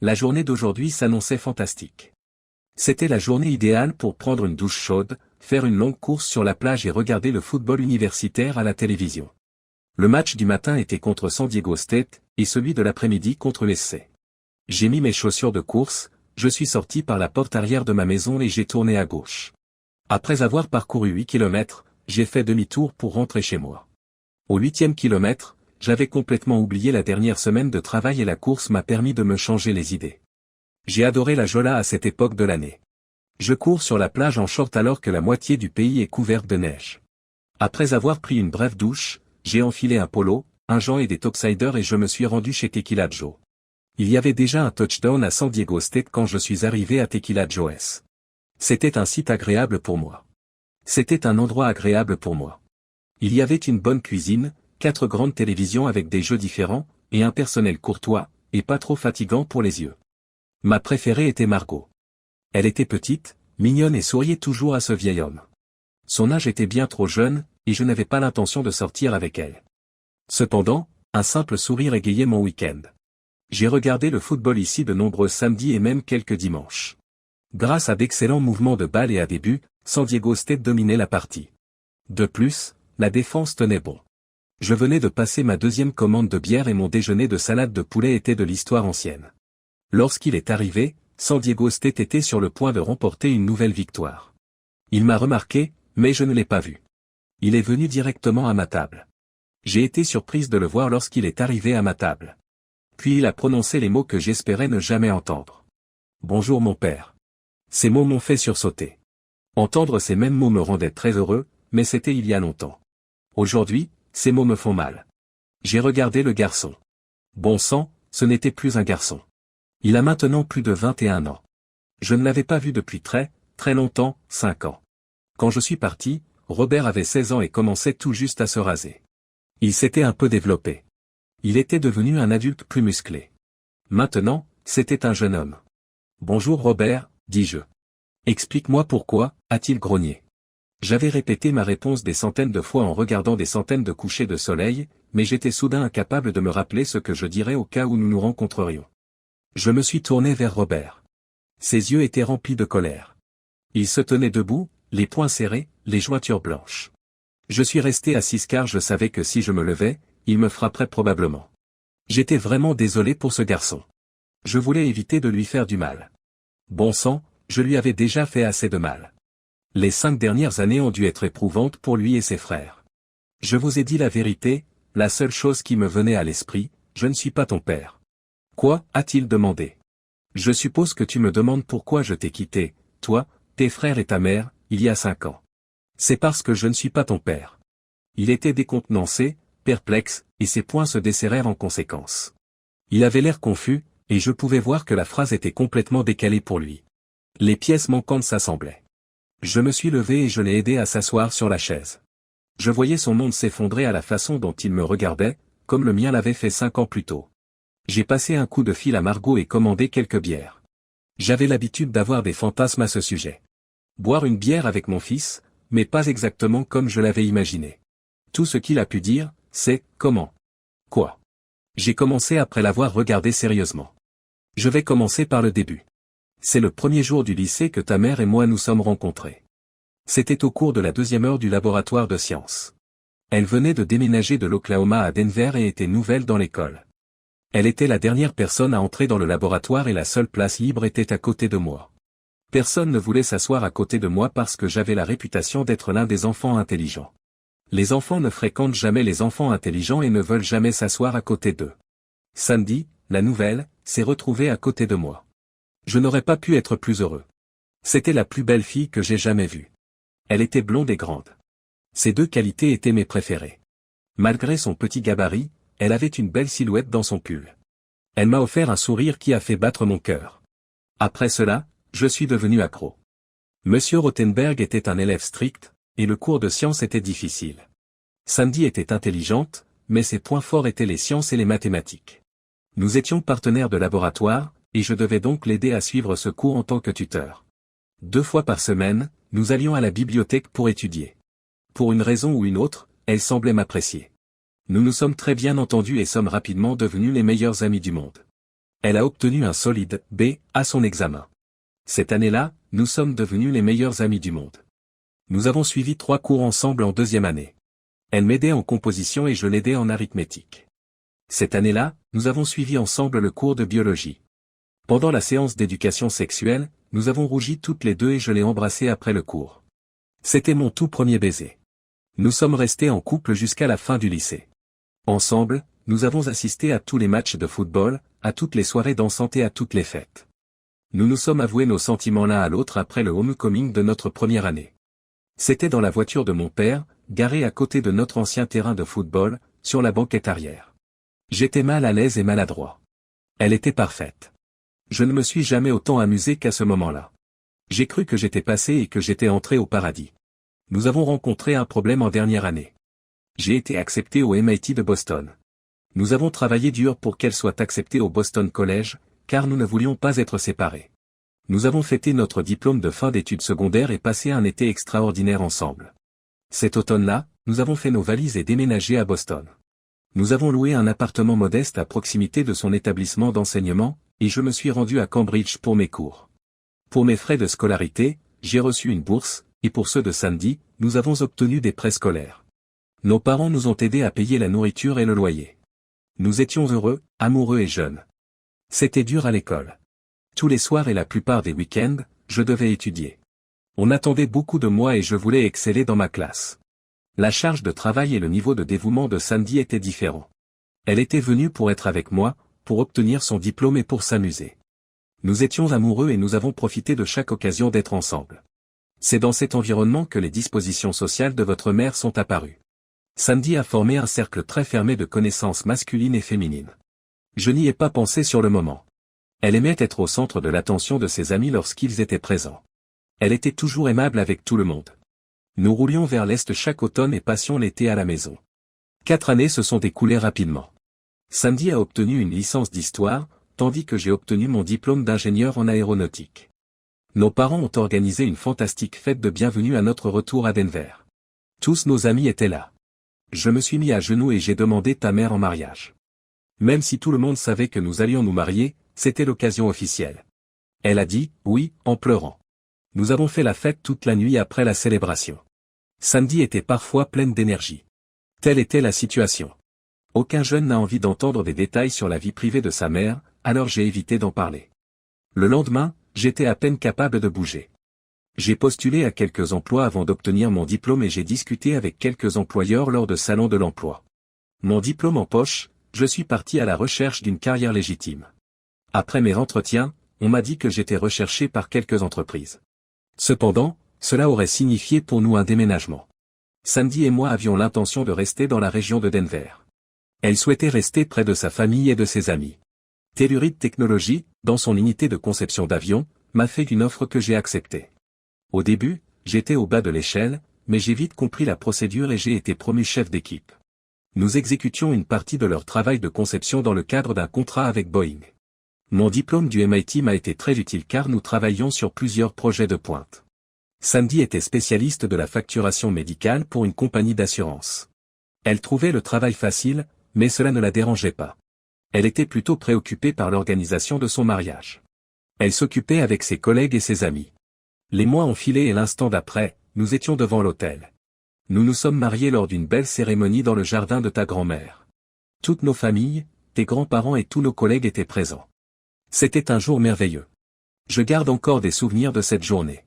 La journée d'aujourd'hui s'annonçait fantastique. C'était la journée idéale pour prendre une douche chaude, faire une longue course sur la plage et regarder le football universitaire à la télévision. Le match du matin était contre San Diego State, et celui de l'après-midi contre l'USC. J'ai mis mes chaussures de course, je suis sorti par la porte arrière de ma maison et j'ai tourné à gauche. Après avoir parcouru 8 kilomètres, j'ai fait demi-tour pour rentrer chez moi. Au 8e kilomètre, j'avais complètement oublié la dernière semaine de travail et la course m'a permis de me changer les idées. J'ai adoré la Jola à cette époque de l'année. Je cours sur la plage en short alors que la moitié du pays est couverte de neige. Après avoir pris une brève douche, j'ai enfilé un polo, un gant et des topsiders et je me suis rendu chez Tequila Joe. Il y avait déjà un touchdown à San Diego State quand je suis arrivé à Tequila Joe's. C'était un site agréable pour moi. C'était un endroit agréable pour moi. Il y avait une bonne cuisine, 4 grandes télévisions avec des jeux différents, et un personnel courtois, et pas trop fatigant pour les yeux. Ma préférée était Margot. Elle était petite, mignonne et souriait toujours à ce vieil homme. Son âge était bien trop jeune, et je n'avais pas l'intention de sortir avec elle. Cependant, un simple sourire égayait mon week-end. J'ai regardé le football ici de nombreux samedis et même quelques dimanches. Grâce à d'excellents mouvements de balle et à des buts, San Diego State dominait la partie. De plus, la défense tenait bon. Je venais de passer ma 2e commande de bière et mon déjeuner de salade de poulet était de l'histoire ancienne. Lorsqu'il est arrivé, San Diego State était sur le point de remporter une nouvelle victoire. Il m'a remarqué, mais je ne l'ai pas vu. Il est venu directement à ma table. J'ai été surprise de le voir lorsqu'il est arrivé à ma table. Puis il a prononcé les mots que j'espérais ne jamais entendre. Bonjour mon père. Ces mots m'ont fait sursauter. Entendre ces mêmes mots me rendait très heureux, mais c'était il y a longtemps. Aujourd'hui, ces mots me font mal. J'ai regardé le garçon. Bon sang, ce n'était plus un garçon. Il a maintenant plus de 21 ans. Je ne l'avais pas vu depuis très longtemps, 5 ans. Quand je suis parti, Robert avait 16 ans et commençait tout juste à se raser. Il s'était un peu développé. Il était devenu un adulte plus musclé. Maintenant, c'était un jeune homme. Bonjour Robert, dis-je. Explique-moi pourquoi, a-t-il grogné. J'avais répété ma réponse des centaines de fois en regardant des centaines de couchers de soleil, mais j'étais soudain incapable de me rappeler ce que je dirais au cas où nous nous rencontrerions. Je me suis tourné vers Robert. Ses yeux étaient remplis de colère. Il se tenait debout, les poings serrés, les jointures blanches. Je suis resté assis car je savais que si je me levais, il me frapperait probablement. J'étais vraiment désolé pour ce garçon. Je voulais éviter de lui faire du mal. Bon sang, je lui avais déjà fait assez de mal. Les 5 dernières années ont dû être éprouvantes pour lui et ses frères. Je vous ai dit la vérité, la seule chose qui me venait à l'esprit, je ne suis pas ton père. Quoi, a-t-il demandé. Je suppose que tu me demandes pourquoi je t'ai quitté, toi, tes frères et ta mère, il y a 5 ans. C'est parce que je ne suis pas ton père. Il était décontenancé, perplexe, et ses poings se desserrèrent en conséquence. Il avait l'air confus, et je pouvais voir que la phrase était complètement décalée pour lui. Les pièces manquantes s'assemblaient. Je me suis levé et je l'ai aidé à s'asseoir sur la chaise. Je voyais son monde s'effondrer à la façon dont il me regardait, comme le mien l'avait fait 5 ans plus tôt. J'ai passé un coup de fil à Margot et commandé quelques bières. J'avais l'habitude d'avoir des fantasmes à ce sujet. Boire une bière avec mon fils, mais pas exactement comme je l'avais imaginé. Tout ce qu'il a pu dire, c'est « comment ». Quoi. J'ai commencé après l'avoir regardé sérieusement. Je vais commencer par le début. C'est le premier jour du lycée que ta mère et moi nous sommes rencontrés. C'était au cours de la 2e heure du laboratoire de sciences. Elle venait de déménager de l'Oklahoma à Denver et était nouvelle dans l'école. Elle était la dernière personne à entrer dans le laboratoire et la seule place libre était à côté de moi. Personne ne voulait s'asseoir à côté de moi parce que j'avais la réputation d'être l'un des enfants intelligents. Les enfants ne fréquentent jamais les enfants intelligents et ne veulent jamais s'asseoir à côté d'eux. Sandy, la nouvelle, s'est retrouvée à côté de moi. Je n'aurais pas pu être plus heureux. C'était la plus belle fille que j'ai jamais vue. Elle était blonde et grande. Ces 2 qualités étaient mes préférées. Malgré son petit gabarit, elle avait une belle silhouette dans son pull. Elle m'a offert un sourire qui a fait battre mon cœur. Après cela, je suis devenu accro. Monsieur Rothenberg était un élève strict, et le cours de sciences était difficile. Sandy était intelligente, mais ses points forts étaient les sciences et les mathématiques. Nous étions partenaires de laboratoire, et je devais donc l'aider à suivre ce cours en tant que tuteur. 2 fois par semaine, nous allions à la bibliothèque pour étudier. Pour une raison ou une autre, elle semblait m'apprécier. Nous nous sommes très bien entendus et sommes rapidement devenus les meilleurs amis du monde. Elle a obtenu un solide B à son examen. Cette année-là, nous sommes devenus les meilleurs amis du monde. Nous avons suivi 3 cours ensemble en 2e année. Elle m'aidait en composition et je l'aidais en arithmétique. Cette année-là, nous avons suivi ensemble le cours de biologie. Pendant la séance d'éducation sexuelle, nous avons rougi toutes les deux et je l'ai embrassée après le cours. C'était mon tout premier baiser. Nous sommes restés en couple jusqu'à la fin du lycée. Ensemble, nous avons assisté à tous les matchs de football, à toutes les soirées dansantes et à toutes les fêtes. Nous nous sommes avoués nos sentiments l'un à l'autre après le homecoming de notre première année. C'était dans la voiture de mon père, garée à côté de notre ancien terrain de football, sur la banquette arrière. J'étais mal à l'aise et maladroit. Elle était parfaite. Je ne me suis jamais autant amusé qu'à ce moment-là. J'ai cru que j'étais passé et que j'étais entré au paradis. Nous avons rencontré un problème en dernière année. J'ai été accepté au MIT de Boston. Nous avons travaillé dur pour qu'elle soit acceptée au Boston College, car nous ne voulions pas être séparés. Nous avons fêté notre diplôme de fin d'études secondaires et passé un été extraordinaire ensemble. Cet automne-là, nous avons fait nos valises et déménagé à Boston. Nous avons loué un appartement modeste à proximité de son établissement d'enseignement, et je me suis rendu à Cambridge pour mes cours. Pour mes frais de scolarité, j'ai reçu une bourse, et pour ceux de Sandy, nous avons obtenu des prêts scolaires. Nos parents nous ont aidés à payer la nourriture et le loyer. Nous étions heureux, amoureux et jeunes. C'était dur à l'école. Tous les soirs et la plupart des week-ends, je devais étudier. On attendait beaucoup de moi et je voulais exceller dans ma classe. La charge de travail et le niveau de dévouement de Sandy étaient différents. Elle était venue pour être avec moi, pour obtenir son diplôme et pour s'amuser. Nous étions amoureux et nous avons profité de chaque occasion d'être ensemble. C'est dans cet environnement que les dispositions sociales de votre mère sont apparues. Sandy a formé un cercle très fermé de connaissances masculines et féminines. Je n'y ai pas pensé sur le moment. Elle aimait être au centre de l'attention de ses amis lorsqu'ils étaient présents. Elle était toujours aimable avec tout le monde. Nous roulions vers l'est chaque automne et passions l'été à la maison. 4 années se sont écoulées rapidement. Sandy a obtenu une licence d'histoire, tandis que j'ai obtenu mon diplôme d'ingénieur en aéronautique. Nos parents ont organisé une fantastique fête de bienvenue à notre retour à Denver. Tous nos amis étaient là. Je me suis mis à genoux et j'ai demandé ta mère en mariage. Même si tout le monde savait que nous allions nous marier, c'était l'occasion officielle. Elle a dit « oui » en pleurant. Nous avons fait la fête toute la nuit après la célébration. Sandy était parfois pleine d'énergie. Telle était la situation. Aucun jeune n'a envie d'entendre des détails sur la vie privée de sa mère, alors j'ai évité d'en parler. Le lendemain, j'étais à peine capable de bouger. J'ai postulé à quelques emplois avant d'obtenir mon diplôme et j'ai discuté avec quelques employeurs lors de salons de l'emploi. Mon diplôme en poche, je suis parti à la recherche d'une carrière légitime. Après mes entretiens, on m'a dit que j'étais recherché par quelques entreprises. Cependant, cela aurait signifié pour nous un déménagement. Sandy et moi avions l'intention de rester dans la région de Denver. Elle souhaitait rester près de sa famille et de ses amis. Telluride Technologies, dans son unité de conception d'avions, m'a fait une offre que j'ai acceptée. Au début, j'étais au bas de l'échelle, mais j'ai vite compris la procédure et j'ai été promu chef d'équipe. Nous exécutions une partie de leur travail de conception dans le cadre d'un contrat avec Boeing. Mon diplôme du MIT m'a été très utile car nous travaillions sur plusieurs projets de pointe. Sandy était spécialiste de la facturation médicale pour une compagnie d'assurance. Elle trouvait le travail facile, mais cela ne la dérangeait pas. Elle était plutôt préoccupée par l'organisation de son mariage. Elle s'occupait avec ses collègues et ses amis. Les mois ont filé et l'instant d'après, nous étions devant l'autel. Nous nous sommes mariés lors d'une belle cérémonie dans le jardin de ta grand-mère. Toutes nos familles, tes grands-parents et tous nos collègues étaient présents. C'était un jour merveilleux. Je garde encore des souvenirs de cette journée.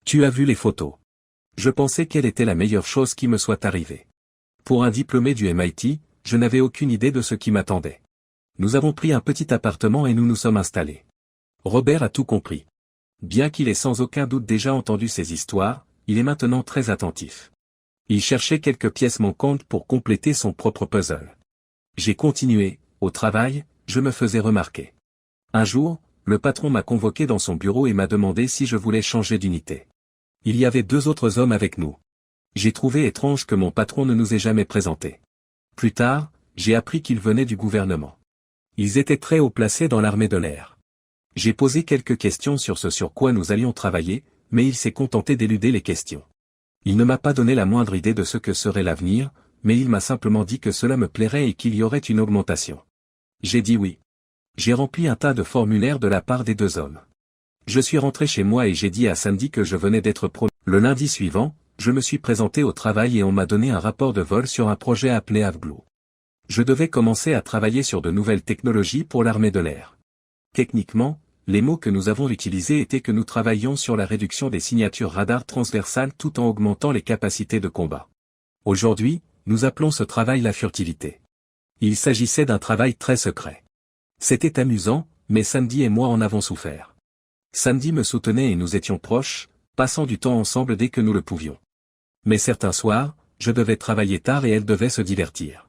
Tu as vu les photos. Je pensais qu'elle était la meilleure chose qui me soit arrivée. Pour un diplômé du MIT, je n'avais aucune idée de ce qui m'attendait. Nous avons pris un petit appartement et nous nous sommes installés. Robert a tout compris. Bien qu'il ait sans aucun doute déjà entendu ces histoires, il est maintenant très attentif. Il cherchait quelques pièces manquantes pour compléter son propre puzzle. J'ai continué, au travail, je me faisais remarquer. Un jour, le patron m'a convoqué dans son bureau et m'a demandé si je voulais changer d'unité. Il y avait 2 autres hommes avec nous. J'ai trouvé étrange que mon patron ne nous ait jamais présentés. Plus tard, j'ai appris qu'ils venaient du gouvernement. Ils étaient très haut placés dans l'armée de l'air. J'ai posé quelques questions sur ce sur quoi nous allions travailler, mais il s'est contenté d'éluder les questions. Il ne m'a pas donné la moindre idée de ce que serait l'avenir, mais il m'a simplement dit que cela me plairait et qu'il y aurait une augmentation. J'ai dit oui. J'ai rempli un tas de formulaires de la part des deux hommes. Je suis rentré chez moi et j'ai dit à Sandy que je venais d'être promu. Le lundi suivant, je me suis présenté au travail et on m'a donné un rapport de vol sur un projet appelé AvBlue. Je devais commencer à travailler sur de nouvelles technologies pour l'armée de l'air. Techniquement, les mots que nous avons utilisés étaient que nous travaillions sur la réduction des signatures radar transversales tout en augmentant les capacités de combat. Aujourd'hui, nous appelons ce travail la furtivité. Il s'agissait d'un travail très secret. C'était amusant, mais Sandy et moi en avons souffert. Sandy me soutenait et nous étions proches, passant du temps ensemble dès que nous le pouvions. Mais certains soirs, je devais travailler tard et elle devait se divertir.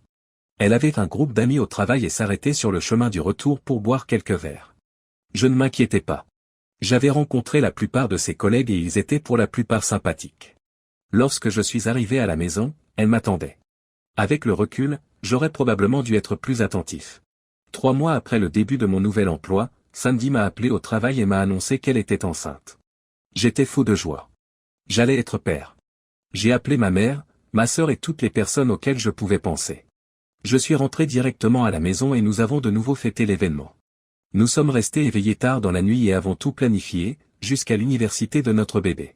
Elle avait un groupe d'amis au travail et s'arrêtait sur le chemin du retour pour boire quelques verres. Je ne m'inquiétais pas. J'avais rencontré la plupart de ses collègues et ils étaient pour la plupart sympathiques. Lorsque je suis arrivé à la maison, elle m'attendait. Avec le recul, j'aurais probablement dû être plus attentif. 3 mois après le début de mon nouvel emploi, Sandy m'a appelé au travail et m'a annoncé qu'elle était enceinte. J'étais fou de joie. J'allais être père. J'ai appelé ma mère, ma sœur et toutes les personnes auxquelles je pouvais penser. Je suis rentré directement à la maison et nous avons de nouveau fêté l'événement. Nous sommes restés éveillés tard dans la nuit et avons tout planifié, jusqu'à l'université de notre bébé.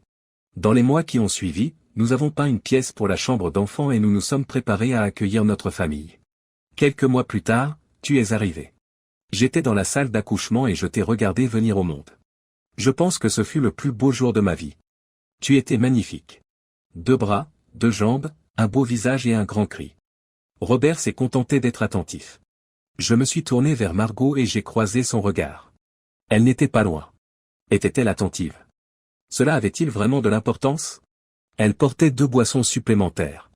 Dans les mois qui ont suivi, nous avons peint une pièce pour la chambre d'enfant et nous nous sommes préparés à accueillir notre famille. Quelques mois plus tard, tu es arrivé. J'étais dans la salle d'accouchement et je t'ai regardé venir au monde. Je pense que ce fut le plus beau jour de ma vie. Tu étais magnifique. 2 bras, 2 jambes, un beau visage et un grand cri. Robert s'est contenté d'être attentif. Je me suis tourné vers Margot et j'ai croisé son regard. Elle n'était pas loin. Était-elle attentive? Cela avait-il vraiment de l'importance? Elle portait 2 boissons supplémentaires.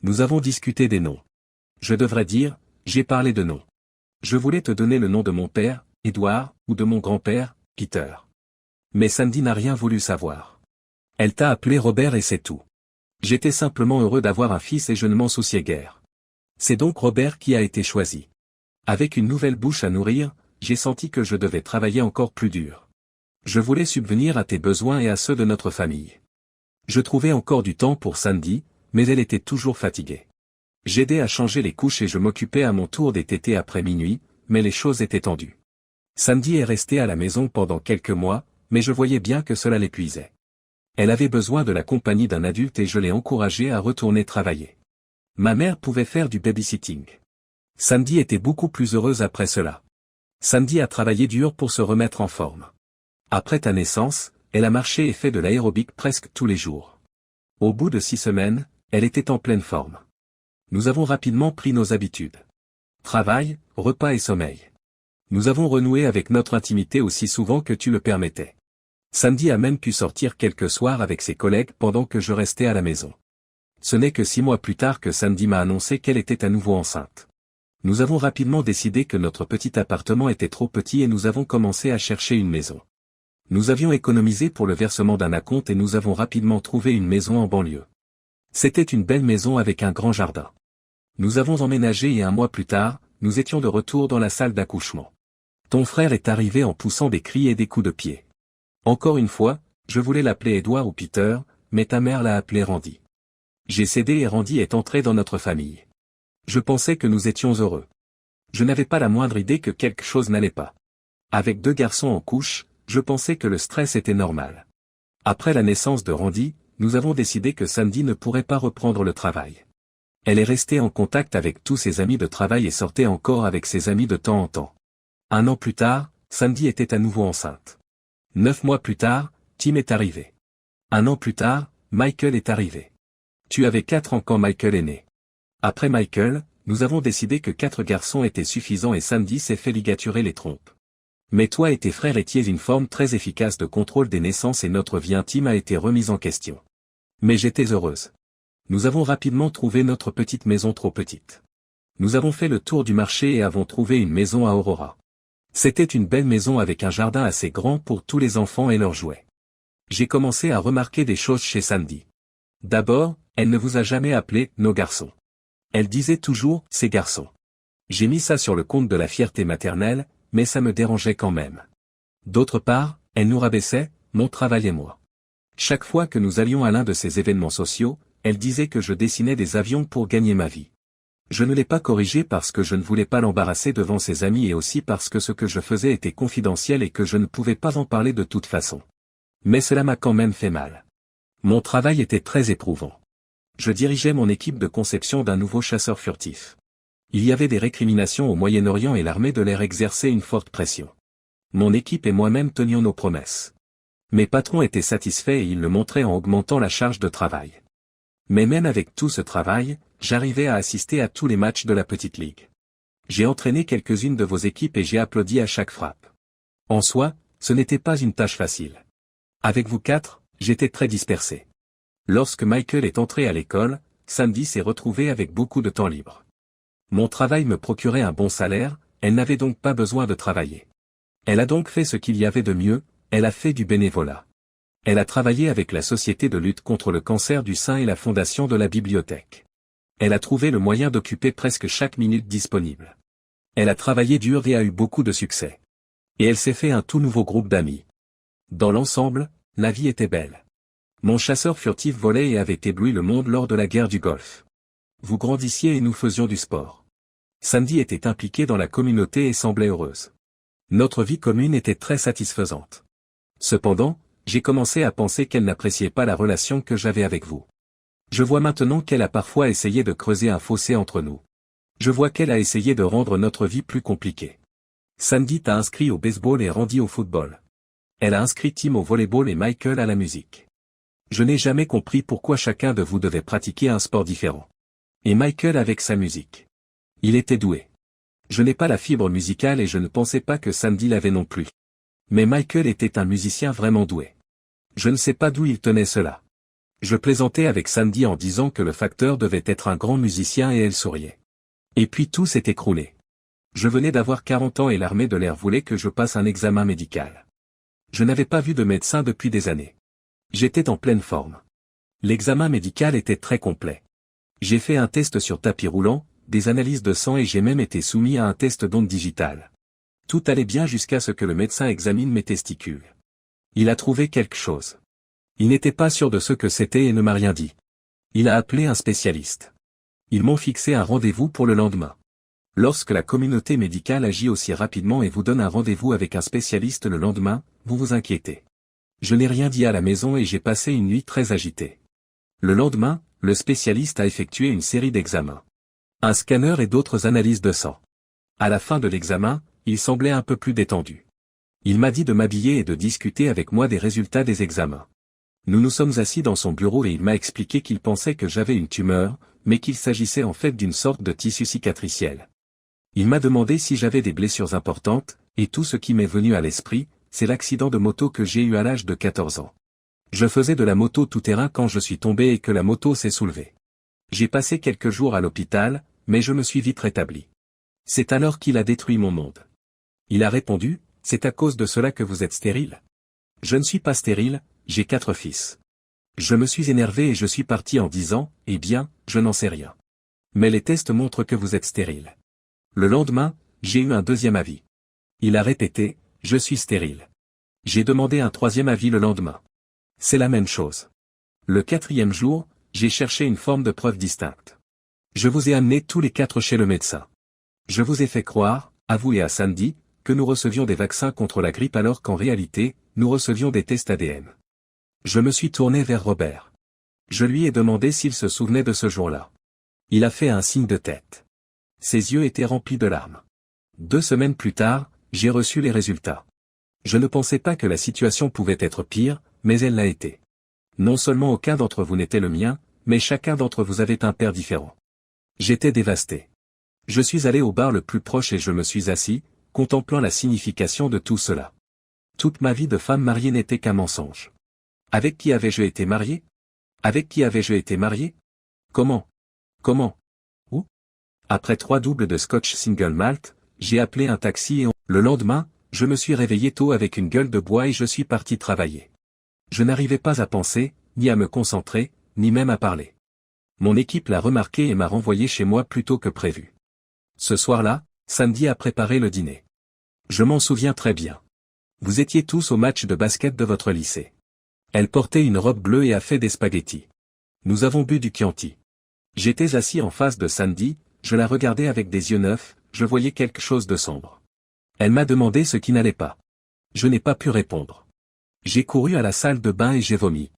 Nous avons discuté des noms. Je devrais dire, j'ai parlé de noms. Je voulais te donner le nom de mon père, Édouard, ou de mon grand-père, Peter. Mais Sandy n'a rien voulu savoir. Elle t'a appelé Robert et c'est tout. J'étais simplement heureux d'avoir un fils et je ne m'en souciais guère. C'est donc Robert qui a été choisi. Avec une nouvelle bouche à nourrir, j'ai senti que je devais travailler encore plus dur. Je voulais subvenir à tes besoins et à ceux de notre famille. Je trouvais encore du temps pour Sandy, mais elle était toujours fatiguée. J'aidais à changer les couches et je m'occupais à mon tour des tétés après minuit, mais les choses étaient tendues. Sandy est restée à la maison pendant quelques mois, mais je voyais bien que cela l'épuisait. Elle avait besoin de la compagnie d'un adulte et je l'ai encouragée à retourner travailler. Ma mère pouvait faire du babysitting. Sandy était beaucoup plus heureuse après cela. Sandy a travaillé dur pour se remettre en forme. Après ta naissance, elle a marché et fait de l'aérobic presque tous les jours. Au bout de 6 semaines, elle était en pleine forme. Nous avons rapidement pris nos habitudes. Travail, repas et sommeil. Nous avons renoué avec notre intimité aussi souvent que tu le permettais. Sandy a même pu sortir quelques soirs avec ses collègues pendant que je restais à la maison. Ce n'est que 6 mois plus tard que Sandy m'a annoncé qu'elle était à nouveau enceinte. Nous avons rapidement décidé que notre petit appartement était trop petit et nous avons commencé à chercher une maison. Nous avions économisé pour le versement d'un acompte et nous avons rapidement trouvé une maison en banlieue. C'était une belle maison avec un grand jardin. Nous avons emménagé et 1 mois plus tard, nous étions de retour dans la salle d'accouchement. Ton frère est arrivé en poussant des cris et des coups de pied. Encore une fois, je voulais l'appeler Édouard ou Peter, mais ta mère l'a appelé Randy. J'ai cédé et Randy est entré dans notre famille. Je pensais que nous étions heureux. Je n'avais pas la moindre idée que quelque chose n'allait pas. Avec 2 garçons en couche, je pensais que le stress était normal. Après la naissance de Randy, nous avons décidé que Sandy ne pourrait pas reprendre le travail. Elle est restée en contact avec tous ses amis de travail et sortait encore avec ses amis de temps en temps. 1 an plus tard, Sandy était à nouveau enceinte. 9 mois plus tard, Tim est arrivé. 1 an plus tard, Michael est arrivé. Tu avais 4 ans quand Michael est né. Après Michael, nous avons décidé que 4 garçons étaient suffisants et Sandy s'est fait ligaturer les trompes. Mais toi et tes frères étiez une forme très efficace de contrôle des naissances et notre vie intime a été remise en question. Mais j'étais heureuse. Nous avons rapidement trouvé notre petite maison trop petite. Nous avons fait le tour du marché et avons trouvé une maison à Aurora. C'était une belle maison avec un jardin assez grand pour tous les enfants et leurs jouets. J'ai commencé à remarquer des choses chez Sandy. D'abord, elle ne vous a jamais appelé « nos garçons ». Elle disait toujours « ces garçons ». J'ai mis ça sur le compte de la fierté maternelle, mais ça me dérangeait quand même. D'autre part, elle nous rabaissait, mon travail et moi. Chaque fois que nous allions à l'un de ces événements sociaux, elle disait que je dessinais des avions pour gagner ma vie. Je ne l'ai pas corrigé parce que je ne voulais pas l'embarrasser devant ses amis et aussi parce que ce que je faisais était confidentiel et que je ne pouvais pas en parler de toute façon. Mais cela m'a quand même fait mal. Mon travail était très éprouvant. Je dirigeais mon équipe de conception d'un nouveau chasseur furtif. Il y avait des récriminations au Moyen-Orient et l'armée de l'air exerçait une forte pression. Mon équipe et moi-même tenions nos promesses. Mes patrons étaient satisfaits et ils le montraient en augmentant la charge de travail. Mais même avec tout ce travail, j'arrivais à assister à tous les matchs de la petite ligue. J'ai entraîné quelques-unes de vos équipes et j'ai applaudi à chaque frappe. En soi, ce n'était pas une tâche facile. Avec vous quatre, j'étais très dispersé. Lorsque Michael est entré à l'école, Sandy s'est retrouvée avec beaucoup de temps libre. Mon travail me procurait un bon salaire, elle n'avait donc pas besoin de travailler. Elle a donc fait ce qu'il y avait de mieux, elle a fait du bénévolat. Elle a travaillé avec la Société de lutte contre le cancer du sein et la Fondation de la bibliothèque. Elle a trouvé le moyen d'occuper presque chaque minute disponible. Elle a travaillé dur et a eu beaucoup de succès. Et elle s'est fait un tout nouveau groupe d'amis. Dans l'ensemble, la vie était belle. Mon chasseur furtif volait et avait ébloui le monde lors de la guerre du Golfe. Vous grandissiez et nous faisions du sport. Sandy était impliquée dans la communauté et semblait heureuse. Notre vie commune était très satisfaisante. Cependant, j'ai commencé à penser qu'elle n'appréciait pas la relation que j'avais avec vous. Je vois maintenant qu'elle a parfois essayé de creuser un fossé entre nous. Je vois qu'elle a essayé de rendre notre vie plus compliquée. Sandy t'a inscrit au baseball et Randy au football. Elle a inscrit Tim au volleyball et Michael à la musique. Je n'ai jamais compris pourquoi chacun de vous devait pratiquer un sport différent. Et Michael avec sa musique. Il était doué. Je n'ai pas la fibre musicale et je ne pensais pas que Sandy l'avait non plus. Mais Michael était un musicien vraiment doué. Je ne sais pas d'où il tenait cela. Je plaisantais avec Sandy en disant que le facteur devait être un grand musicien et elle souriait. Et puis tout s'est écroulé. Je venais d'avoir 40 ans et l'armée de l'air voulait que je passe un examen médical. Je n'avais pas vu de médecin depuis des années. J'étais en pleine forme. L'examen médical était très complet. J'ai fait un test sur tapis roulant, des analyses de sang et j'ai même été soumis à un test d'ondes digitales. Tout allait bien jusqu'à ce que le médecin examine mes testicules. Il a trouvé quelque chose. Il n'était pas sûr de ce que c'était et ne m'a rien dit. Il a appelé un spécialiste. Ils m'ont fixé un rendez-vous pour le lendemain. Lorsque la communauté médicale agit aussi rapidement et vous donne un rendez-vous avec un spécialiste le lendemain, vous vous inquiétez. Je n'ai rien dit à la maison et j'ai passé une nuit très agitée. Le lendemain, le spécialiste a effectué une série d'examens. Un scanner et d'autres analyses de sang. À la fin de l'examen, il semblait un peu plus détendu. Il m'a dit de m'habiller et de discuter avec moi des résultats des examens. Nous nous sommes assis dans son bureau et il m'a expliqué qu'il pensait que j'avais une tumeur, mais qu'il s'agissait en fait d'une sorte de tissu cicatriciel. Il m'a demandé si j'avais des blessures importantes, et tout ce qui m'est venu à l'esprit, c'est l'accident de moto que j'ai eu à l'âge de 14 ans. Je faisais de la moto tout-terrain quand je suis tombé et que la moto s'est soulevée. J'ai passé quelques jours à l'hôpital, mais je me suis vite rétabli. C'est alors qu'il a détruit mon monde. Il a répondu, c'est à cause de cela que vous êtes stérile. Je ne suis pas stérile, j'ai 4 fils. Je me suis énervé et je suis parti en disant, eh bien, je n'en sais rien. Mais les tests montrent que vous êtes stérile. Le lendemain, j'ai eu un deuxième avis. Il a répété, je suis stérile. J'ai demandé un troisième avis le lendemain. C'est la même chose. Le 4e jour, j'ai cherché une forme de preuve distincte. Je vous ai amené tous les 4 chez le médecin. Je vous ai fait croire, à vous et à Sandy, que nous recevions des vaccins contre la grippe alors qu'en réalité, nous recevions des tests ADN. Je me suis tourné vers Robert. Je lui ai demandé s'il se souvenait de ce jour-là. Il a fait un signe de tête. Ses yeux étaient remplis de larmes. 2 semaines plus tard, j'ai reçu les résultats. Je ne pensais pas que la situation pouvait être pire, mais elle l'a été. Non seulement aucun d'entre vous n'était le mien, mais chacun d'entre vous avait un père différent. J'étais dévasté. Je suis allé au bar le plus proche et je me suis assis, contemplant la signification de tout cela. Toute ma vie de femme mariée n'était qu'un mensonge. Avec qui avais-je été marié? Avec qui avais-je été marié? Comment? Où? Après 3 doubles de scotch single malt, j'ai appelé un taxi et le lendemain, je me suis réveillé tôt avec une gueule de bois et je suis parti travailler. Je n'arrivais pas à penser, ni à me concentrer, ni même à parler. Mon équipe l'a remarqué et m'a renvoyé chez moi plus tôt que prévu. Ce soir-là, Sandy a préparé le dîner. Je m'en souviens très bien. Vous étiez tous au match de basket de votre lycée. Elle portait une robe bleue et a fait des spaghettis. Nous avons bu du Chianti. J'étais assis en face de Sandy, Je la regardais avec des yeux neufs, je voyais quelque chose de sombre. Elle m'a demandé ce qui n'allait pas. Je n'ai pas pu répondre. J'ai couru à la salle de bain et j'ai vomi.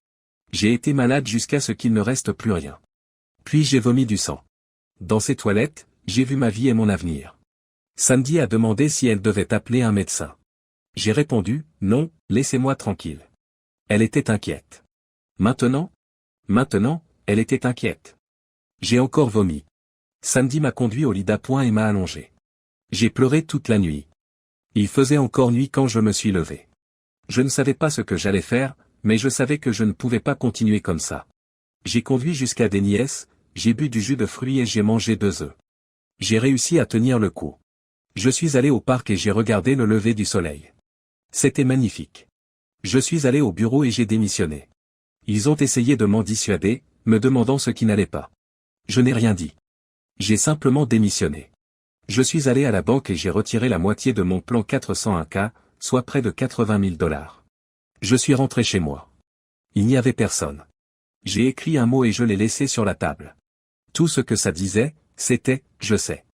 J'ai été malade jusqu'à ce qu'il ne reste plus rien. Puis j'ai vomi du sang. Dans ces toilettes, j'ai vu ma vie et mon avenir. Sandy a demandé si elle devait appeler un médecin. J'ai répondu, non, laissez-moi tranquille. Elle était inquiète. Maintenant, elle était inquiète. J'ai encore vomi. Sandy m'a conduit au lit d'appoint et m'a allongé. J'ai pleuré toute la nuit. Il faisait encore nuit quand je me suis levé. Je ne savais pas ce que j'allais faire, mais je savais que je ne pouvais pas continuer comme ça. J'ai conduit jusqu'à Déniès, j'ai bu du jus de fruits et j'ai mangé 2 œufs. J'ai réussi à tenir le coup. Je suis allé au parc et j'ai regardé le lever du soleil. C'était magnifique. Je suis allé au bureau et j'ai démissionné. Ils ont essayé de m'en dissuader, me demandant ce qui n'allait pas. Je n'ai rien dit. J'ai simplement démissionné. Je suis allé à la banque et j'ai retiré la moitié de mon plan 401K, soit près de 80 000 $. Je suis rentré chez moi. Il n'y avait personne. J'ai écrit un mot et je l'ai laissé sur la table. Tout ce que ça disait, c'était « je sais ».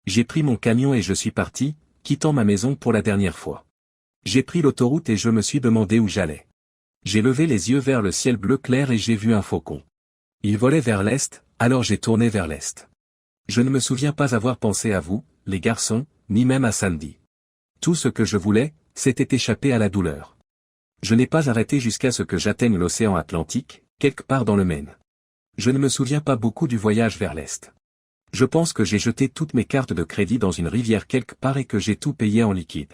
J'ai pris mon camion et je suis parti, quittant ma maison pour la dernière fois. J'ai pris l'autoroute et je me suis demandé où j'allais. J'ai levé les yeux vers le ciel bleu clair et j'ai vu un faucon. Il volait vers l'est, alors j'ai tourné vers l'est. Je ne me souviens pas avoir pensé à vous, les garçons, ni même à Sandy. Tout ce que je voulais, c'était échapper à la douleur. Je n'ai pas arrêté jusqu'à ce que j'atteigne l'océan Atlantique, quelque part dans le Maine. Je ne me souviens pas beaucoup du voyage vers l'est. Je pense que j'ai jeté toutes mes cartes de crédit dans une rivière quelque part et que j'ai tout payé en liquide.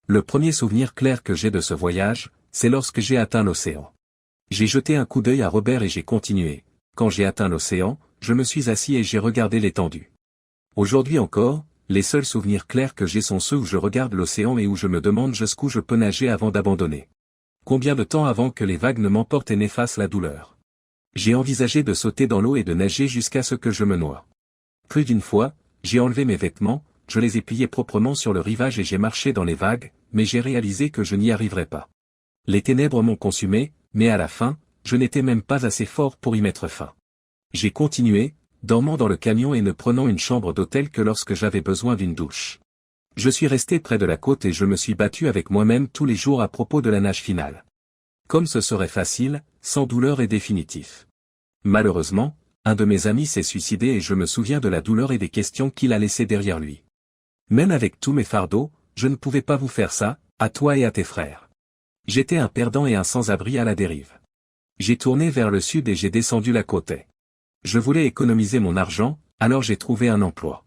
Le premier souvenir clair que j'ai de ce voyage, c'est lorsque j'ai atteint l'océan. J'ai jeté un coup d'œil à Robert et j'ai continué. Quand j'ai atteint l'océan, je me suis assis et j'ai regardé l'étendue. Aujourd'hui encore, les seuls souvenirs clairs que j'ai sont ceux où je regarde l'océan et où je me demande jusqu'où je peux nager avant d'abandonner. Combien de temps avant que les vagues ne m'emportent et n'effacent la douleur? J'ai envisagé de sauter dans l'eau et de nager jusqu'à ce que je me noie. Plus d'une fois, j'ai enlevé mes vêtements, je les ai pliés proprement sur le rivage et j'ai marché dans les vagues, mais j'ai réalisé que je n'y arriverais pas. Les ténèbres m'ont consumé, mais à la fin, je n'étais même pas assez fort pour y mettre fin. J'ai continué, dormant dans le camion et ne prenant une chambre d'hôtel que lorsque j'avais besoin d'une douche. Je suis resté près de la côte et je me suis battu avec moi-même tous les jours à propos de la nage finale. Comme ce serait facile, sans douleur et définitif. Malheureusement, un de mes amis s'est suicidé et je me souviens de la douleur et des questions qu'il a laissées derrière lui. Même avec tous mes fardeaux, je ne pouvais pas vous faire ça, à toi et à tes frères. J'étais un perdant et un sans-abri à la dérive. J'ai tourné vers le sud et j'ai descendu la côte. Je voulais économiser mon argent, alors j'ai trouvé un emploi.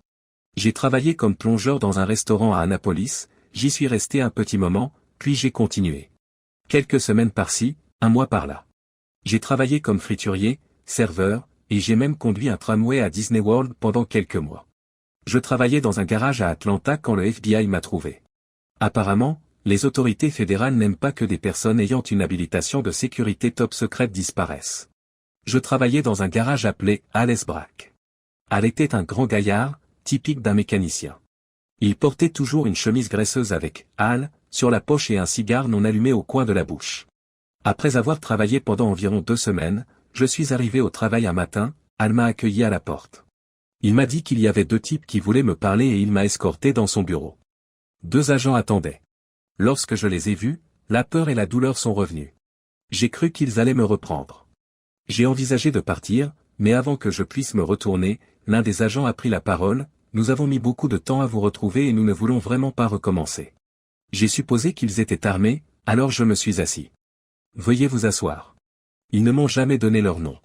J'ai travaillé comme plongeur dans un restaurant à Annapolis, j'y suis resté un petit moment, puis j'ai continué. Quelques semaines par-ci, un mois par-là. J'ai travaillé comme friturier, serveur, et j'ai même conduit un tramway à Disney World pendant quelques mois. Je travaillais dans un garage à Atlanta quand le FBI m'a trouvé. Apparemment, les autorités fédérales n'aiment pas que des personnes ayant une habilitation de sécurité top secrète disparaissent. Je travaillais dans un garage appelé Alice Brack. Al était un grand gaillard, typique d'un mécanicien. Il portait toujours une chemise graisseuse avec Al sur la poche et un cigare non allumé au coin de la bouche. Après avoir travaillé pendant environ 2 semaines, je suis arrivé au travail un matin, Al m'a accueilli à la porte. Il m'a dit qu'il y avait 2 types qui voulaient me parler et il m'a escorté dans son bureau. 2 agents attendaient. Lorsque je les ai vus, la peur et la douleur sont revenues. J'ai cru qu'ils allaient me reprendre. J'ai envisagé de partir, mais avant que je puisse me retourner, l'un des agents a pris la parole, « Nous avons mis beaucoup de temps à vous retrouver et nous ne voulons vraiment pas recommencer. » J'ai supposé qu'ils étaient armés, alors je me suis assis. « Veuillez vous asseoir. » Ils ne m'ont jamais donné leur nom.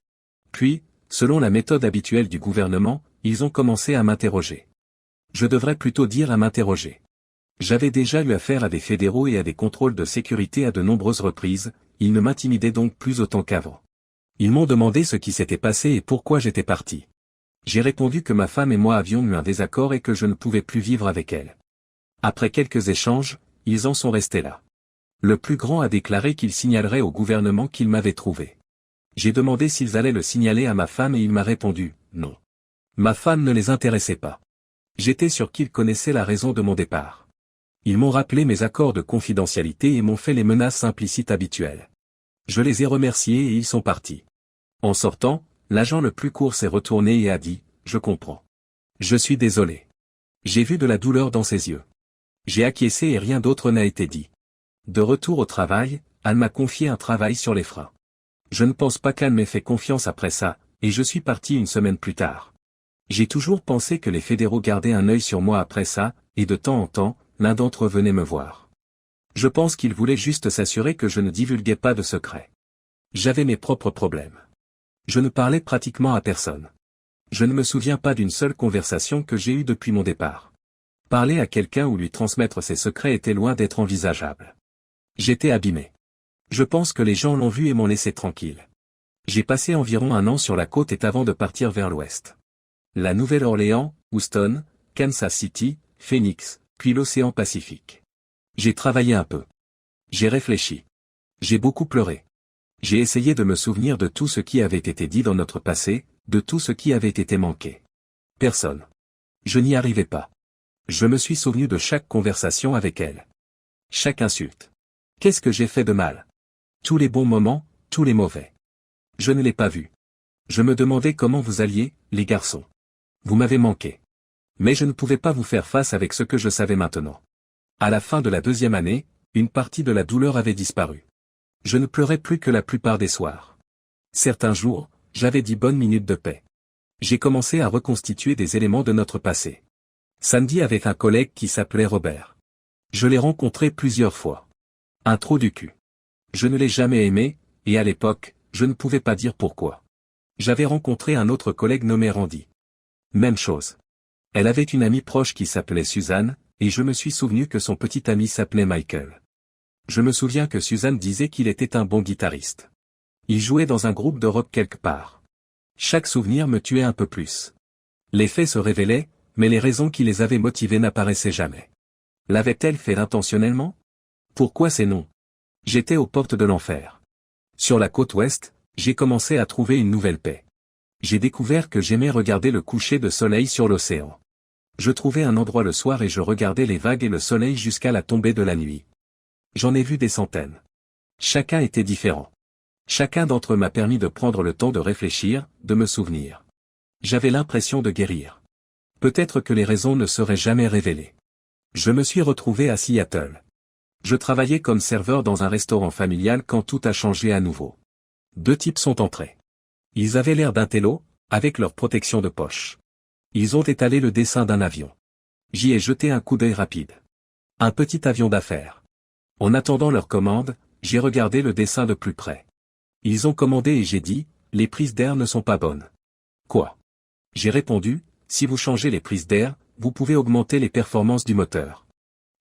Puis, selon la méthode habituelle du gouvernement, ils ont commencé à m'interroger. Je devrais plutôt dire à m'interroger. J'avais déjà eu affaire à des fédéraux et à des contrôles de sécurité à de nombreuses reprises, ils ne m'intimidaient donc plus autant qu'avant. Ils m'ont demandé ce qui s'était passé et pourquoi j'étais parti. J'ai répondu que ma femme et moi avions eu un désaccord et que je ne pouvais plus vivre avec elle. Après quelques échanges, ils en sont restés là. Le plus grand a déclaré qu'il signalerait au gouvernement qu'il m'avait trouvé. J'ai demandé s'ils allaient le signaler à ma femme et il m'a répondu, non. Ma femme ne les intéressait pas. J'étais sûr qu'ils connaissaient la raison de mon départ. Ils m'ont rappelé mes accords de confidentialité et m'ont fait les menaces implicites habituelles. Je les ai remerciés et ils sont partis. En sortant, l'agent le plus court s'est retourné et a dit, « Je comprends. Je suis désolé. J'ai vu de la douleur dans ses yeux. J'ai acquiescé et rien d'autre n'a été dit. De retour au travail, Anne m'a confié un travail sur les freins. Je ne pense pas qu'Anne m'ait fait confiance après ça, et je suis parti une semaine plus tard. J'ai toujours pensé que les fédéraux gardaient un œil sur moi après ça, et de temps en temps, l'un d'entre eux venait me voir. Je pense qu'ils voulaient juste s'assurer que je ne divulguais pas de secrets. J'avais mes propres problèmes. Je ne parlais pratiquement à personne. Je ne me souviens pas d'une seule conversation que j'ai eue depuis mon départ. Parler à quelqu'un ou lui transmettre ses secrets était loin d'être envisageable. J'étais abîmé. Je pense que les gens l'ont vu et m'ont laissé tranquille. J'ai passé environ un an sur la côte est avant de partir vers l'ouest. La Nouvelle-Orléans, Houston, Kansas City, Phoenix, puis l'océan Pacifique. J'ai travaillé un peu. J'ai réfléchi. J'ai beaucoup pleuré. J'ai essayé de me souvenir de tout ce qui avait été dit dans notre passé, de tout ce qui avait été manqué. Personne. Je n'y arrivais pas. Je me suis souvenu de chaque conversation avec elle. Chaque insulte. Qu'est-ce que j'ai fait de mal? Tous les bons moments, tous les mauvais. Je ne l'ai pas vu. Je me demandais comment vous alliez, les garçons. Vous m'avez manqué. Mais je ne pouvais pas vous faire face avec ce que je savais maintenant. À la fin de la 2e année, une partie de la douleur avait disparu. Je ne pleurais plus que la plupart des soirs. Certains jours, j'avais 10 bonnes minutes de paix. J'ai commencé à reconstituer des éléments de notre passé. Samedi avec un collègue qui s'appelait Robert. Je l'ai rencontré plusieurs fois. Un trou du cul. Je ne l'ai jamais aimé, et à l'époque, je ne pouvais pas dire pourquoi. J'avais rencontré un autre collègue nommé Randy. Même chose. Elle avait une amie proche qui s'appelait Suzanne, et je me suis souvenu que son petit ami s'appelait Michael. Je me souviens que Suzanne disait qu'il était un bon guitariste. Il jouait dans un groupe de rock quelque part. Chaque souvenir me tuait un peu plus. Les faits se révélaient, mais les raisons qui les avaient motivés n'apparaissaient jamais. L'avait-elle fait intentionnellement? Pourquoi ces noms? J'étais aux portes de l'enfer. Sur la côte ouest, j'ai commencé à trouver une nouvelle paix. J'ai découvert que j'aimais regarder le coucher de soleil sur l'océan. Je trouvais un endroit le soir et je regardais les vagues et le soleil jusqu'à la tombée de la nuit. J'en ai vu des centaines. Chacun était différent. Chacun d'entre eux m'a permis de prendre le temps de réfléchir, de me souvenir. J'avais l'impression de guérir. Peut-être que les raisons ne seraient jamais révélées. Je me suis retrouvé à Seattle. Je travaillais comme serveur dans un restaurant familial quand tout a changé à nouveau. 2 types sont entrés. Ils avaient l'air d'intello, avec leur protection de poche. Ils ont étalé le dessin d'un avion. J'y ai jeté un coup d'œil rapide. Un petit avion d'affaires. En attendant leur commande, j'ai regardé le dessin de plus près. Ils ont commandé et j'ai dit, les prises d'air ne sont pas bonnes. Quoi? J'ai répondu, si vous changez les prises d'air, vous pouvez augmenter les performances du moteur.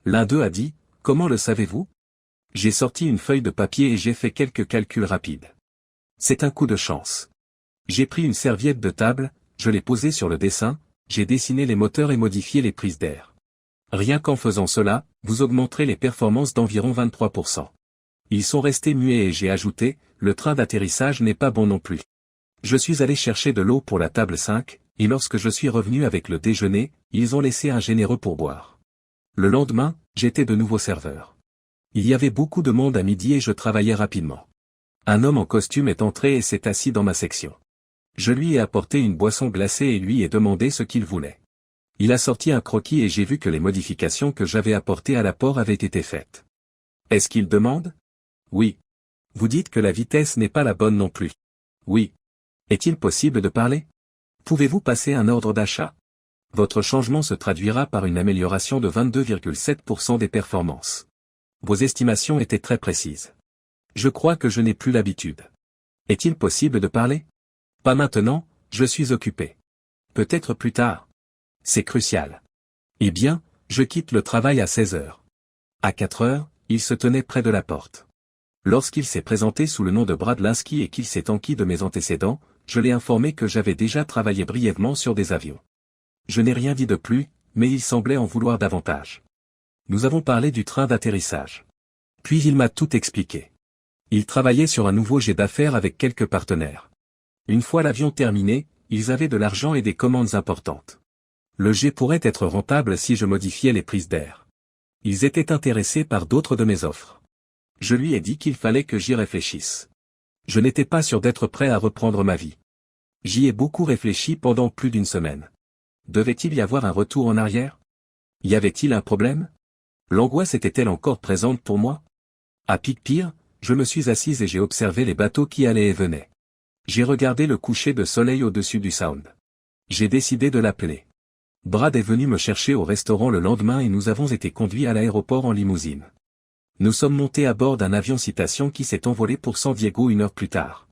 L'un d'eux a dit, comment le savez-vous? J'ai sorti une feuille de papier et j'ai fait quelques calculs rapides. C'est un coup de chance. J'ai pris une serviette de table, je l'ai posée sur le dessin, j'ai dessiné les moteurs et modifié les prises d'air. Rien qu'en faisant cela, vous augmenterez les performances d'environ 23%. Ils sont restés muets et j'ai ajouté, le train d'atterrissage n'est pas bon non plus. Je suis allé chercher de l'eau pour la table 5, et lorsque je suis revenu avec le déjeuner, ils ont laissé un généreux pourboire. Le lendemain, j'étais de nouveau serveur. Il y avait beaucoup de monde à midi et je travaillais rapidement. Un homme en costume est entré et s'est assis dans ma section. Je lui ai apporté une boisson glacée et lui ai demandé ce qu'il voulait. Il a sorti un croquis et j'ai vu que les modifications que j'avais apportées à l'apport avaient été faites. Est-ce qu'il demande? Oui. Vous dites que la vitesse n'est pas la bonne non plus. Oui. Est-il possible de parler? Pouvez-vous passer un ordre d'achat? Votre changement se traduira par une amélioration de 22,7% des performances. Vos estimations étaient très précises. Je crois que je n'ai plus l'habitude. Est-il possible de parler? Pas maintenant, je suis occupé. Peut-être plus tard. C'est crucial. Eh bien, je quitte le travail à 16 heures. À 4 heures, il se tenait près de la porte. Lorsqu'il s'est présenté sous le nom de Brad Linsky et qu'il s'est enquis de mes antécédents, je l'ai informé que j'avais déjà travaillé brièvement sur des avions. Je n'ai rien dit de plus, mais il semblait en vouloir davantage. Nous avons parlé du train d'atterrissage. Puis il m'a tout expliqué. Il travaillait sur un nouveau jet d'affaires avec quelques partenaires. Une fois l'avion terminé, ils avaient de l'argent et des commandes importantes. Le jet pourrait être rentable si je modifiais les prises d'air. Ils étaient intéressés par d'autres de mes offres. Je lui ai dit qu'il fallait que j'y réfléchisse. Je n'étais pas sûr d'être prêt à reprendre ma vie. J'y ai beaucoup réfléchi pendant plus d'une semaine. Devait-il y avoir un retour en arrière? Y avait-il un problème? L'angoisse était-elle encore présente pour moi? À pire, je me suis assise et j'ai observé les bateaux qui allaient et venaient. J'ai regardé le coucher de soleil au-dessus du Sound. J'ai décidé de l'appeler. Brad est venu me chercher au restaurant le lendemain et nous avons été conduits à l'aéroport en limousine. Nous sommes montés à bord d'un avion Citation qui s'est envolé pour San Diego 1 heure plus tard.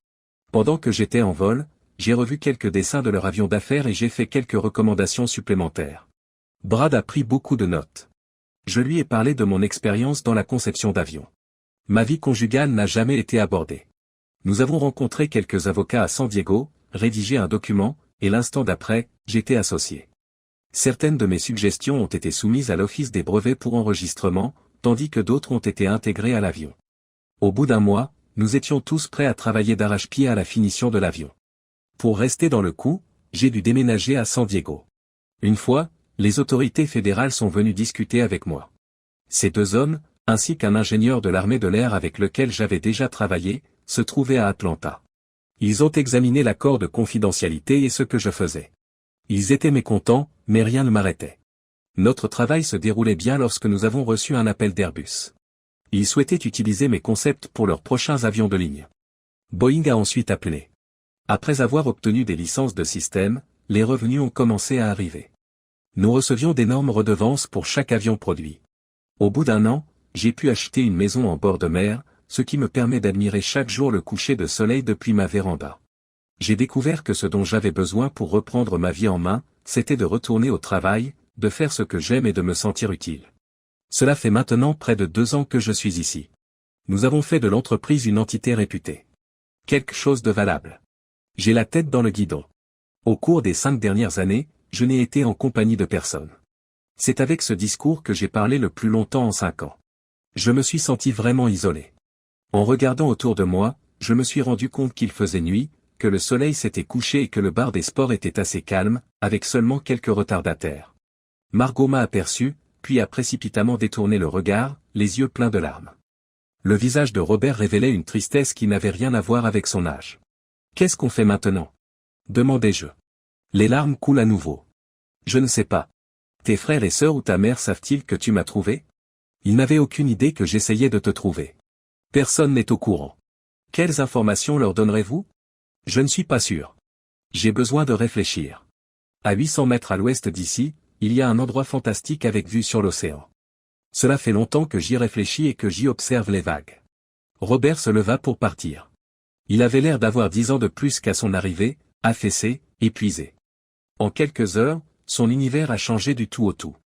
Pendant que j'étais en vol, j'ai revu quelques dessins de leur avion d'affaires et j'ai fait quelques recommandations supplémentaires. Brad a pris beaucoup de notes. Je lui ai parlé de mon expérience dans la conception d'avions. Ma vie conjugale n'a jamais été abordée. Nous avons rencontré quelques avocats à San Diego, rédigé un document, et l'instant d'après, j'étais associé. Certaines de mes suggestions ont été soumises à l'Office des brevets pour enregistrement, tandis que d'autres ont été intégrées à l'avion. Au bout d'un mois, nous étions tous prêts à travailler d'arrache-pied à la finition de l'avion. Pour rester dans le coup, j'ai dû déménager à San Diego. Une fois, les autorités fédérales sont venues discuter avec moi. Ces deux hommes, ainsi qu'un ingénieur de l'armée de l'air avec lequel j'avais déjà travaillé, se trouvaient à Atlanta. Ils ont examiné l'accord de confidentialité et ce que je faisais. Ils étaient mécontents, mais rien ne m'arrêtait. Notre travail se déroulait bien lorsque nous avons reçu un appel d'Airbus. Ils souhaitaient utiliser mes concepts pour leurs prochains avions de ligne. Boeing a ensuite appelé. Après avoir obtenu des licences de système, les revenus ont commencé à arriver. Nous recevions d'énormes redevances pour chaque avion produit. Au bout d'un an, j'ai pu acheter une maison en bord de mer, ce qui me permet d'admirer chaque jour le coucher de soleil depuis ma véranda. J'ai découvert que ce dont j'avais besoin pour reprendre ma vie en main, c'était de retourner au travail, de faire ce que j'aime et de me sentir utile. Cela fait maintenant près de 2 ans que je suis ici. Nous avons fait de l'entreprise une entité réputée. Quelque chose de valable. J'ai la tête dans le guidon. Au cours des 5 dernières années, je n'ai été en compagnie de personne. C'est avec ce discours que j'ai parlé le plus longtemps en 5 ans. Je me suis senti vraiment isolé. En regardant autour de moi, je me suis rendu compte qu'il faisait nuit, que le soleil s'était couché et que le bar des sports était assez calme, avec seulement quelques retardataires. Margot m'a aperçu, puis a précipitamment détourné le regard, les yeux pleins de larmes. Le visage de Robert révélait une tristesse qui n'avait rien à voir avec son âge. « Qu'est-ce qu'on fait maintenant » demandai-je. Les larmes coulent à nouveau. « Je ne sais pas. Tes frères et sœurs ou ta mère savent-ils que tu m'as trouvé ? Ils n'avaient aucune idée que j'essayais de te trouver. Personne n'est au courant. Quelles informations leur donnerez-vous ? Je ne suis pas sûr. J'ai besoin de réfléchir. À 800 mètres à l'ouest d'ici, il y a un endroit fantastique avec vue sur l'océan. Cela fait longtemps que j'y réfléchis et que j'y observe les vagues. » Robert se leva pour partir. Il avait l'air d'avoir 10 ans de plus qu'à son arrivée, affaissé, épuisé. En quelques heures, son univers a changé du tout au tout.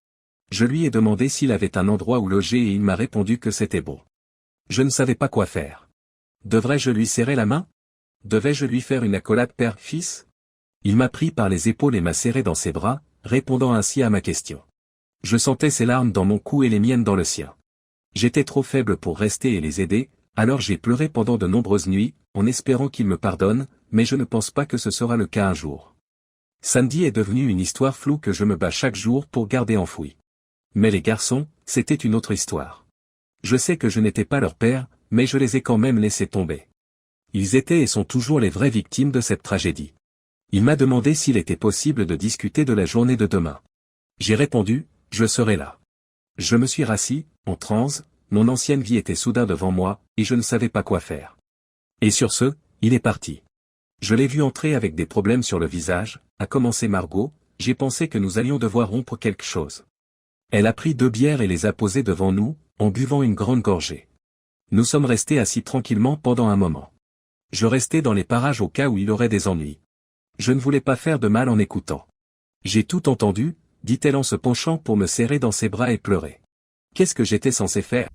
Je lui ai demandé s'il avait un endroit où loger et il m'a répondu que c'était bon. Je ne savais pas quoi faire. Devrais-je lui serrer la main ? Devais-je lui faire une accolade père-fils ? Il m'a pris par les épaules et m'a serré dans ses bras, répondant ainsi à ma question. Je sentais ses larmes dans mon cou et les miennes dans le sien. J'étais trop faible pour rester et les aider, alors j'ai pleuré pendant de nombreuses nuits, en espérant qu'il me pardonne, mais je ne pense pas que ce sera le cas un jour. Sandy est devenue une histoire floue que je me bats chaque jour pour garder enfouie. Mais les garçons, c'était une autre histoire. Je sais que je n'étais pas leur père, mais je les ai quand même laissés tomber. Ils étaient et sont toujours les vraies victimes de cette tragédie. Il m'a demandé s'il était possible de discuter de la journée de demain. J'ai répondu, je serai là. Je me suis rassis, en transe, mon ancienne vie était soudain devant moi, et je ne savais pas quoi faire. Et sur ce, il est parti. Je l'ai vu entrer avec des problèmes sur le visage, a commencé Margot, j'ai pensé que nous allions devoir rompre quelque chose. Elle a pris 2 bières et les a posées devant nous, en buvant une grande gorgée. Nous sommes restés assis tranquillement pendant un moment. Je restais dans les parages au cas où il aurait des ennuis. Je ne voulais pas faire de mal en écoutant. J'ai tout entendu, dit-elle en se penchant pour me serrer dans ses bras et pleurer. Qu'est-ce que j'étais censé faire ?